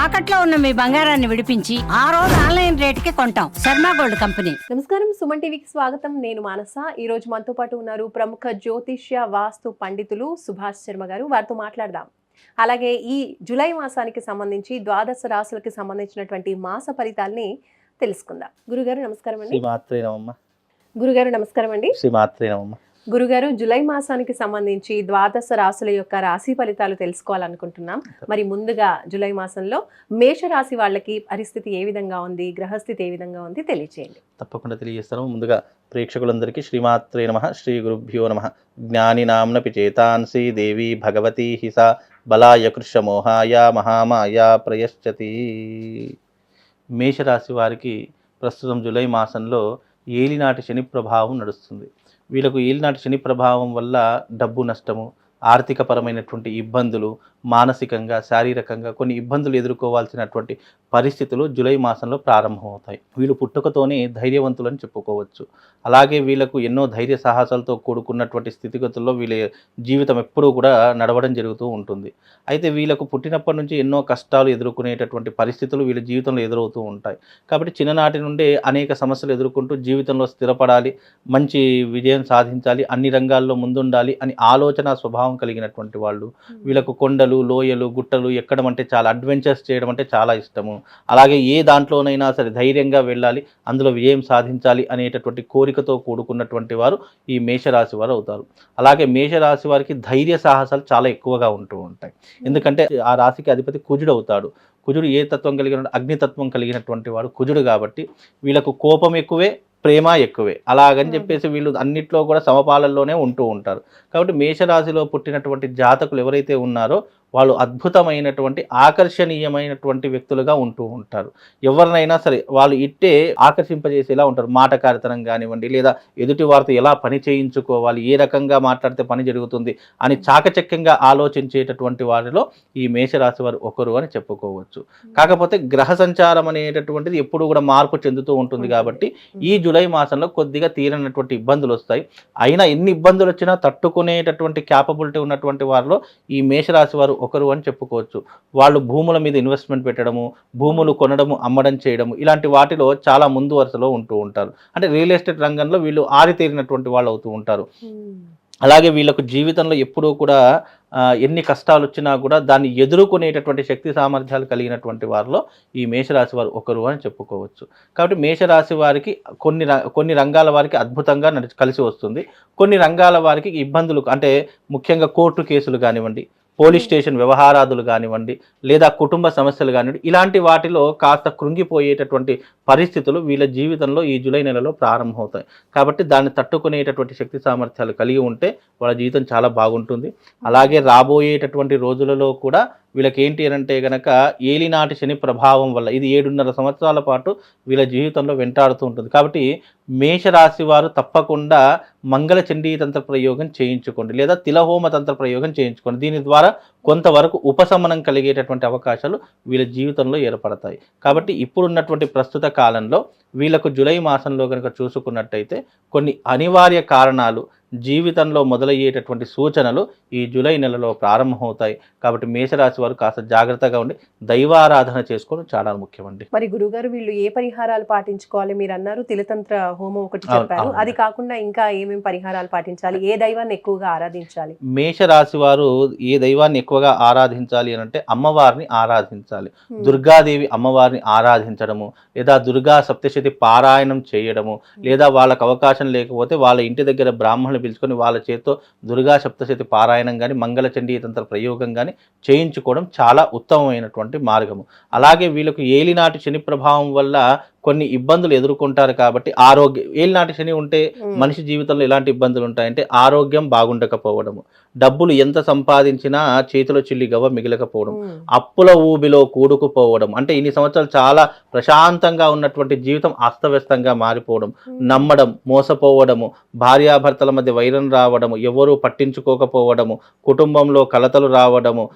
తాకట్లో ఉన్న మీ బంగారాన్ని విడిపించి ఆ రోజు ఆన్లైన్ రేటుకి కొంటాం. Sharma gold company. నమస్కారం, సుమన్ టీవీకి స్వాగతం. నేను మానస. ఈ రోజు మనతో పాటు ఉన్నారు ప్రముఖ జ్యోతిష్య వాస్తు పండితులు సుభాష్ శర్మ గారు. వారితో మాట్లాడదాం. అలాగే ఈ జూలై మాసానికి సంబంధించి ద్వాదశ రాశులకి సంబంధించినటువంటి మాస ఫలితాలని తెలుసుకుందాం. గురుగారు నమస్కారం అండి. గురుగారు నమస్కారం అండి. గురుగారు, జూలై మాసానికి సంబంధించి ద్వాదశ రాశుల యొక్క రాశి ఫలితాలు తెలుసుకోవాలనుకుంటున్నాం. మరి ముందుగా జూలై మాసంలో మేష రాశి వాళ్ళకి పరిస్థితి ఏ విధంగా ఉంది, గ్రహస్థితి ఏ విధంగా ఉంది తెలియచేయండి. తప్పకుండా తెలియజేస్తాను. ముందుగా ప్రేక్షకులందరికీ శ్రీమాత్రే నమః, శ్రీ గురుభ్యో నమః. జ్ఞానినాంనపి చేతాంసి దేవి భగవతి హిసా బలాయ కృష్ణమోహాయ మహామాయ ప్రయశ్చతి. మేషరాశి వారికి ప్రస్తుతం జూలై మాసంలో ఏలినాటి శని ప్రభావం నడుస్తుంది. వీళ్ళకు ఏలినాటి శని ప్రభావం వల్ల డబ్బు నష్టము, ఆర్థికపరమైనటువంటి ఇబ్బందులు, మానసికంగా శారీరకంగా కొన్ని ఇబ్బందులు ఎదుర్కోవాల్సినటువంటి పరిస్థితులు జూలై మాసంలో ప్రారంభమవుతాయి. వీళ్ళు పుట్టుకతోనే ధైర్యవంతులని చెప్పుకోవచ్చు. అలాగే వీళ్ళకు ఎన్నో ధైర్య సాహసాలతో కూడుకున్నటువంటి స్థితిగతుల్లో వీళ్ళ జీవితం ఎప్పుడూ కూడా నడవడం జరుగుతూ ఉంటుంది. అయితే వీళ్ళకు పుట్టినప్పటి నుంచి ఎన్నో కష్టాలు ఎదుర్కొనేటటువంటి పరిస్థితులు వీళ్ళ జీవితంలో ఎదురవుతూ ఉంటాయి. కాబట్టి చిన్ననాటి నుండే అనేక సమస్యలు ఎదుర్కొంటూ జీవితంలో స్థిరపడాలి, మంచి విజయం సాధించాలి, అన్ని రంగాల్లో ముందుండాలి అని ఆలోచన స్వభావం కలిగినటువంటి వాళ్ళు. వీళ్ళకు కొండలు, లోయలు, గుట్టలు ఎక్కడం అంటే చాలా, అడ్వెంచర్స్ చేయడం అంటే చాలా ఇష్టము. అలాగే ఏ దాంట్లోనైనా సరే ధైర్యంగా వెళ్ళాలి, అందులో విజయం సాధించాలి అనేటటువంటి కోరికతో కూడుకున్నటువంటి వారు ఈ మేషరాశి వారు అవుతారు. అలాగే మేషరాశి వారికి ధైర్య సాహసాలు చాలా ఎక్కువగా ఉంటూ ఉంటాయి. ఎందుకంటే ఆ రాశికి అధిపతి కుజుడు అవుతాడు. కుజుడు ఏ తత్వం కలిగిన, అగ్నితత్వం కలిగినటువంటి వాడు కుజుడు. కాబట్టి వీళ్ళకు కోపం ఎక్కువే, ప్రేమ ఎక్కువే. అలాగని చెప్పేసి వీళ్ళు అన్నిట్లో కూడా సమపాలల్లోనే ఉంటూ ఉంటారు. కాబట్టి మేషరాశిలో పుట్టినటువంటి జాతకులు ఎవరైతే ఉన్నారో వాళ్ళు అద్భుతమైనటువంటి ఆకర్షణీయమైనటువంటి వ్యక్తులుగా ఉంటూ ఉంటారు. ఎవరినైనా సరే వాళ్ళు ఇట్టే ఆకర్షింపజేసేలా ఉంటారు. మాటకారితనం కానివ్వండి, లేదా ఎదుటి వారితో ఎలా పని చేయించుకోవాలి, ఏ రకంగా మాట్లాడితే పని జరుగుతుంది అని చాకచక్యంగా ఆలోచించేటటువంటి వారిలో ఈ మేషరాశి వారు ఒకరు అని చెప్పుకోవచ్చు. కాకపోతే గ్రహ సంచారం అనేటటువంటిది ఎప్పుడు కూడా మార్పు చెందుతూ ఉంటుంది. కాబట్టి ఈ జూలై మాసంలో కొద్దిగా తీరనటువంటి ఇబ్బందులు వస్తాయి. అయినా ఎన్ని ఇబ్బందులు వచ్చినా తట్టుకునేటటువంటి క్యాపబిలిటీ ఉన్నటువంటి వారిలో ఈ మేషరాశి వారు ఒకరు అని చెప్పుకోవచ్చు. వాళ్ళు భూముల మీద ఇన్వెస్ట్మెంట్ పెట్టడము, భూములు కొనడము, అమ్మడం చేయడము, ఇలాంటి వాటిలో చాలా ముందు వరుసలో ఉంటూ ఉంటారు. అంటే రియల్ ఎస్టేట్ రంగంలో వీళ్ళు ఆరితేరినటువంటి వాళ్ళు అవుతూ ఉంటారు. అలాగే వీళ్ళకు జీవితంలో ఎప్పుడూ కూడా ఎన్ని కష్టాలు వచ్చినా కూడా దాన్ని ఎదుర్కొనేటటువంటి శక్తి సామర్థ్యాలు కలిగినటువంటి వారిలో ఈ మేషరాశి వారు ఒకరు అని చెప్పుకోవచ్చు. కాబట్టి మేషరాశి వారికి కొన్ని రంగాల వారికి అద్భుతంగా కలిసి వస్తుంది. కొన్ని రంగాల వారికి ఇబ్బందులు, అంటే ముఖ్యంగా కోర్టు కేసులు కానివ్వండి, పోలీస్ స్టేషన్ వ్యవహారాదులు కానివ్వండి, లేదా కుటుంబ సమస్యలు కానివ్వండి, ఇలాంటి వాటిలో కాస్త కృంగిపోయేటటువంటి పరిస్థితులు వీళ్ళ జీవితంలో ఈ జూలై నెలలో ప్రారంభమవుతాయి. కాబట్టి దాన్ని తట్టుకునేటటువంటి శక్తి సామర్థ్యాలు కలిగి ఉంటే వాళ్ళ జీవితం చాలా బాగుంటుంది. అలాగే రాబోయేటటువంటి రోజులలో కూడా వీళ్ళకి ఏంటి అంటే కనుక ఏలినాటి శని ప్రభావం వల్ల ఇది 7.5 సంవత్సరాల పాటు వీళ్ళ జీవితంలో వెంటాడుతూ ఉంటుంది. కాబట్టి మేషరాశి వారు తప్పకుండా మంగళ చండీ తంత్ర ప్రయోగం చేయించుకోండి, లేదా తిలహోమ తంత్ర ప్రయోగం చేయించుకోండి. దీని ద్వారా కొంతవరకు ఉపశమనం కలిగేటటువంటి అవకాశాలు వీళ్ళ జీవితంలో ఏర్పడతాయి. కాబట్టి ఇప్పుడున్నటువంటి ప్రస్తుత కాలంలో వీళ్ళకు జూలై మాసంలో కనుక చూసుకున్నట్టయితే కొన్ని అనివార్య కారణాలు జీవితంలో మొదలయ్యేటటువంటి సూచనలు ఈ జూలై నెలలో ప్రారంభమవుతాయి. కాబట్టి మేషరాశి వారు కాస్త జాగ్రత్తగా ఉండి దైవారాధన చేసుకోవడం చాలా ముఖ్యమండి. మరి గురుగారు, వీళ్ళు ఏ పరిహారాలు పాటించుకోవాలి? మీరు అన్నారు తిలతంత్ర హోమం ఒకటి చెప్పారు, అది కాకుండా ఇంకా ఏమేమి పరిహారాలు పాటించాలి? ఏ దైవాన్ని ఎక్కువగా ఆరాధించాలి? మేషరాశి వారు ఏ దైవాన్ని ఎక్కువగా ఆరాధించాలి అని అంటే అమ్మవారిని ఆరాధించాలి. దుర్గాదేవి అమ్మవారిని ఆరాధించడము, లేదా దుర్గా సప్తశతి పారాయణం చేయడము, లేదా వాళ్ళకు అవకాశం లేకపోతే వాళ్ళ ఇంటి దగ్గర బ్రాహ్మణులు పిలుచుకొని వాళ్ళ చేతితో దుర్గా సప్తశతి పారాయణం కానీ, మంగళ చండీ తంత్ర ప్రయోగం కానీ చేయించుకోవడం చాలా ఉత్తమమైనటువంటి మార్గము. అలాగే వీళ్ళకు ఏలినాటి శని ప్రభావం వల్ల కొన్ని ఇబ్బందులు ఎదుర్కొంటారు. కాబట్టి ఏలినాటి శని ఉంటే మనిషి జీవితంలో ఎలాంటి ఇబ్బందులు ఉంటాయంటే ఆరోగ్యం బాగుండకపోవడము, డబ్బులు ఎంత సంపాదించినా చేతిలో చిల్లి గవ్వ మిగలకపోవడం, అప్పుల ఊబిలో కూడుకుపోవడం, అంటే ఇన్ని సంవత్సరాలు చాలా ప్రశాంతంగా ఉన్నటువంటి జీవితం అస్తవ్యస్తంగా మారిపోవడం, నమ్మడం, మోసపోవడము, భార్యాభర్తల మధ్య వైరం రావడము, ఎవరూ పట్టించుకోకపోవడము, కుటుంబంలో కలతలు రావడము,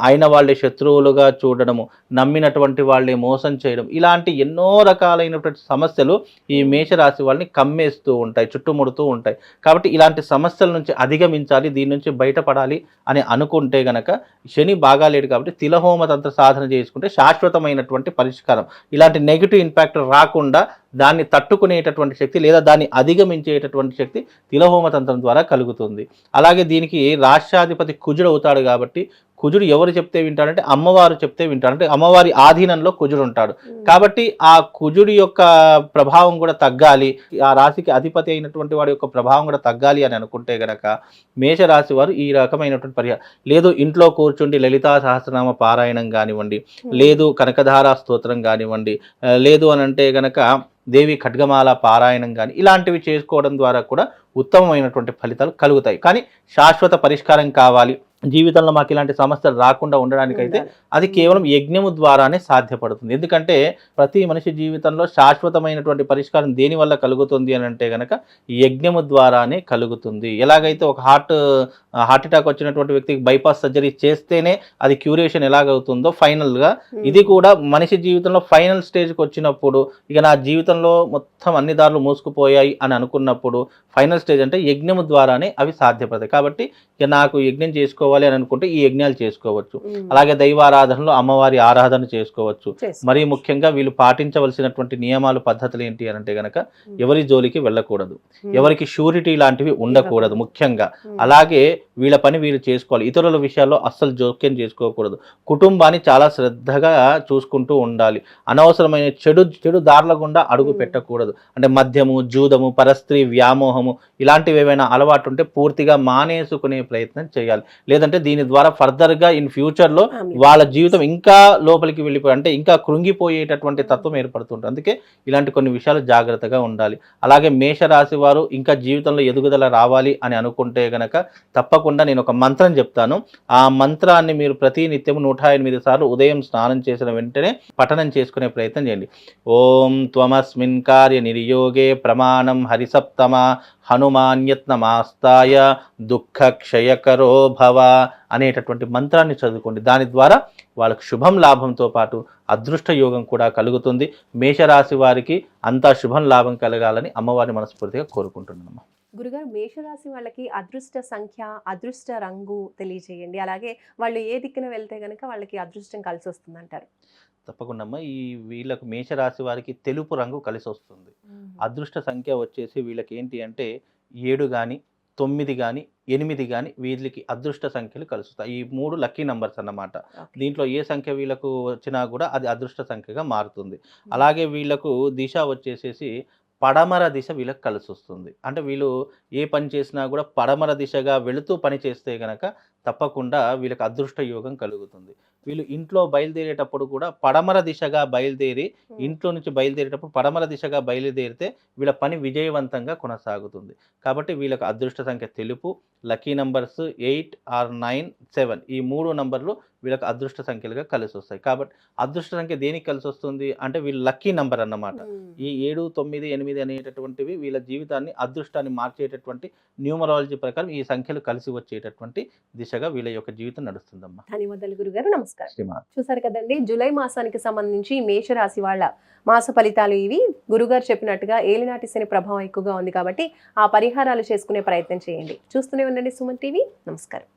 అయిన వాళ్ళే శత్రువులుగా చూడడము, నమ్మినటువంటి వాళ్ళే మోసం చేయడం, ఇలాంటి ఎన్నో రకాల రకాలైనటువంటి సమస్యలు ఈ మేషరాశి వాళ్ళని కమ్మేస్తూ ఉంటాయి, చుట్టుముడుతూ ఉంటాయి. కాబట్టి ఇలాంటి సమస్యల నుంచి అధిగమించాలి, దీని నుంచి బయటపడాలి అని అనుకుంటే గనక శని బాగాలేడు కాబట్టి తిలహోమ తంత్ర సాధన చేసుకుంటే శాశ్వతమైనటువంటి పరిష్కారం. ఇలాంటి నెగిటివ్ ఇంపాక్ట్ రాకుండా దాన్ని తట్టుకునేటటువంటి శక్తి లేదా దాన్ని అధిగమించేటటువంటి శక్తి తిలహోమ తంత్రం ద్వారా కలుగుతుంది. అలాగే దీనికి రాష్ట్రాధిపతి కుజుడు అవుతాడు కాబట్టి కుజుడు ఎవరు చెప్తే వింటాడంటే అమ్మవారు చెప్తే వింటాడు, అంటే అమ్మవారి ఆధీనంలో కుజుడు ఉంటాడు. కాబట్టి ఆ కుజుడి యొక్క ప్రభావం కూడా తగ్గాలి, ఆ రాశికి అధిపతి అయినటువంటి వాడి యొక్క ప్రభావం కూడా తగ్గాలి అని అనుకుంటే గనక మేషరాశి వారు ఈ రకమైనటువంటి పరిహారం, లేదు ఇంట్లో కూర్చుండి లలితా సహస్రనామ పారాయణం కానివ్వండి, లేదు కనకధారా స్తోత్రం కానివ్వండి, లేదు అని అంటే గనక దేవి ఖడ్గమాల పారాయణం కానీ ఇలాంటివి చేసుకోవడం ద్వారా కూడా ఉత్తమమైనటువంటి ఫలితాలు కలుగుతాయి. కానీ శాశ్వత పరిష్కారం కావాలి, జీవితంలో మాకు ఇలాంటి సమస్యలు రాకుండా ఉండడానికైతే అది కేవలం యజ్ఞము ద్వారానే సాధ్యపడుతుంది. ఎందుకంటే ప్రతి మనిషి జీవితంలో శాశ్వతమైనటువంటి పరిష్కారం దేని వల్ల కలుగుతుంది అని అంటే కనుక యజ్ఞము ద్వారానే కలుగుతుంది. ఎలాగైతే ఒక హార్ట్ అటాక్ వచ్చినటువంటి వ్యక్తికి బైపాస్ సర్జరీ చేస్తేనే అది క్యూరేషన్ ఎలాగవుతుందో ఫైనల్గా ఇది కూడా మనిషి జీవితంలో ఫైనల్ స్టేజ్కి వచ్చినప్పుడు ఇక నా జీవితంలో మొత్తం అన్ని దారులు మూసుకుపోయాయి అని అనుకున్నప్పుడు ఫైనల్ స్టేజ్ అంటే యజ్ఞము ద్వారానే అవి సాధ్యపడతాయి. కాబట్టి ఇక నాకు యజ్ఞం చేసుకోవాలి అని అనుకుంటే ఈ యజ్ఞాలు చేసుకోవచ్చు. అలాగే దైవారాధనలో అమ్మవారి ఆరాధన చేసుకోవచ్చు. మరీ ముఖ్యంగా వీళ్ళు పాటించవలసినటువంటి నియమాలు పద్ధతులు ఏంటి అని అంటే గనక ఎవరి జోలికి వెళ్ళకూడదు, ఎవరికి షూరిటీ లాంటివి ఉండకూడదు ముఖ్యంగా. అలాగే వీళ్ళ పని వీళ్ళు చేసుకోవాలి, ఇతరుల విషయాల్లో అస్సలు జోక్యం చేసుకోకూడదు. కుటుంబాన్ని చాలా శ్రద్ధగా చూసుకుంటూ ఉండాలి. అనవసరమైన చెడు దారుల గుండా అడుగు పెట్టకూడదు. అంటే మద్యము, జూదము, పరస్త్రీ వ్యామోహము ఇలాంటివి ఏవైనా అలవాటు ఉంటే పూర్తిగా మానేసుకునే ప్రయత్నం చేయాలి. లేదంటే దీని ద్వారా ఫర్దర్గా ఇన్ ఫ్యూచర్లో వాళ్ళ జీవితం ఇంకా లోపలికి వెళ్ళిపోయి అంటే ఇంకా కృంగిపోయేటటువంటి తత్వం ఏర్పడుతుంటుంది. అందుకే ఇలాంటి కొన్ని విషయాలు జాగ్రత్తగా ఉండాలి. అలాగే మేషరాశి వారు ఇంకా జీవితంలో ఎదుగుదల రావాలి అని అనుకుంటే గనక తప్పకుండా నేను ఒక మంత్రం చెప్తాను. ఆ మంత్రాన్ని మీరు ప్రతి నిత్యం 108 సార్లు ఉదయం స్నానం చేసిన వెంటనే పఠనం చేసుకునే ప్రయత్నం చేయండి. ఓం త్వమస్మిన్ కార్య నిర్యోగే ప్రమాణం హరిసప్తమ హనుమాన్యత్నమాస్తాయ దుఃఖ క్షయకరో భవ అనేటటువంటి మంత్రాన్ని చదువుకోండి. దాని ద్వారా వాళ్ళకు శుభం లాభంతో పాటు అదృష్ట యోగం కూడా కలుగుతుంది. మేషరాశి వారికి అంతా శుభం లాభం కలగాలని అమ్మవారిని మనస్ఫూర్తిగా కోరుకుంటున్నాను. గురుగారు, మేషరాశి వాళ్ళకి అదృష్ట సంఖ్య, అదృష్ట రంగు తెలియజేయండి. అలాగే వాళ్ళు ఏ దిక్కున వెళ్తే కనుక వాళ్ళకి అదృష్టం కలిసి వస్తుంది అంటారు? తప్పకుండా అమ్మ, వీళ్ళకు మేషరాశి వారికి తెలుపు రంగు కలిసి వస్తుంది. అదృష్ట సంఖ్య వచ్చేసి వీళ్ళకి ఏంటి అంటే 7 కానీ 9 కానీ 8 కానీ వీళ్ళకి అదృష్ట సంఖ్యలు కలుస్తాయి. ఈ 3 లక్కీ నంబర్స్ అన్నమాట. దీంట్లో ఏ సంఖ్య వీళ్ళకు వచ్చినా కూడా అది అదృష్ట సంఖ్యగా మారుతుంది. అలాగే వీళ్ళకు దిశ వచ్చేసేసి పడమర దిశ వీళ్ళకి కలిసి వస్తుంది. అంటే వీళ్ళు ఏ పని చేసినా కూడా పడమర దిశగా వెళుతూ పని చేస్తే కనుక తప్పకుండా వీళ్ళకి అదృష్ట యోగం కలుగుతుంది. వీళ్ళు ఇంట్లో బయలుదేరేటప్పుడు కూడా పడమర దిశగా బయలుదేరి ఇంట్లో నుంచి బయలుదేరేటప్పుడు పడమర దిశగా బయలుదేరితే వీళ్ళ పని విజయవంతంగా కొనసాగుతుంది. కాబట్టి వీళ్ళకి అదృష్ట సంఖ్య తెలుపు, లక్కీ నంబర్స్ 8 or 9, 7 ఈ 3 నంబర్లు వీళ్ళకి అదృష్ట సంఖ్యలుగా కలిసి వస్తాయి. కాబట్టి అదృష్ట సంఖ్య దేనికి కలిసి వస్తుంది అంటే వీళ్ళు లక్కీ నంబర్ అన్నమాట. ఈ 7, 9, 8 అనేటటువంటివి వీళ్ళ జీవితాన్ని అదృష్టాన్ని మార్చేటటువంటి న్యూమరాలజీ ప్రకారం ఈ సంఖ్యలు కలిసి వచ్చేటటువంటి దిశగా వీళ్ళ యొక్క జీవితం నడుస్తుందమ్మా. ధన్యవాదాలు గురుగారు, నమస్కారం. చూసారు కదండి, జూలై మాసానికి సంబంధించి మేషరాశి వాళ్ళ మాస ఫలితాలు ఇవి. గురుగారు చెప్పినట్టుగా ఏలినాటి శని ప్రభావం ఎక్కువగా ఉంది కాబట్టి ఆ పరిహారాలు చేసుకునే ప్రయత్నం చేయండి. చూస్తూనే ఉండండి సుమన్ టీవీ. నమస్కారం.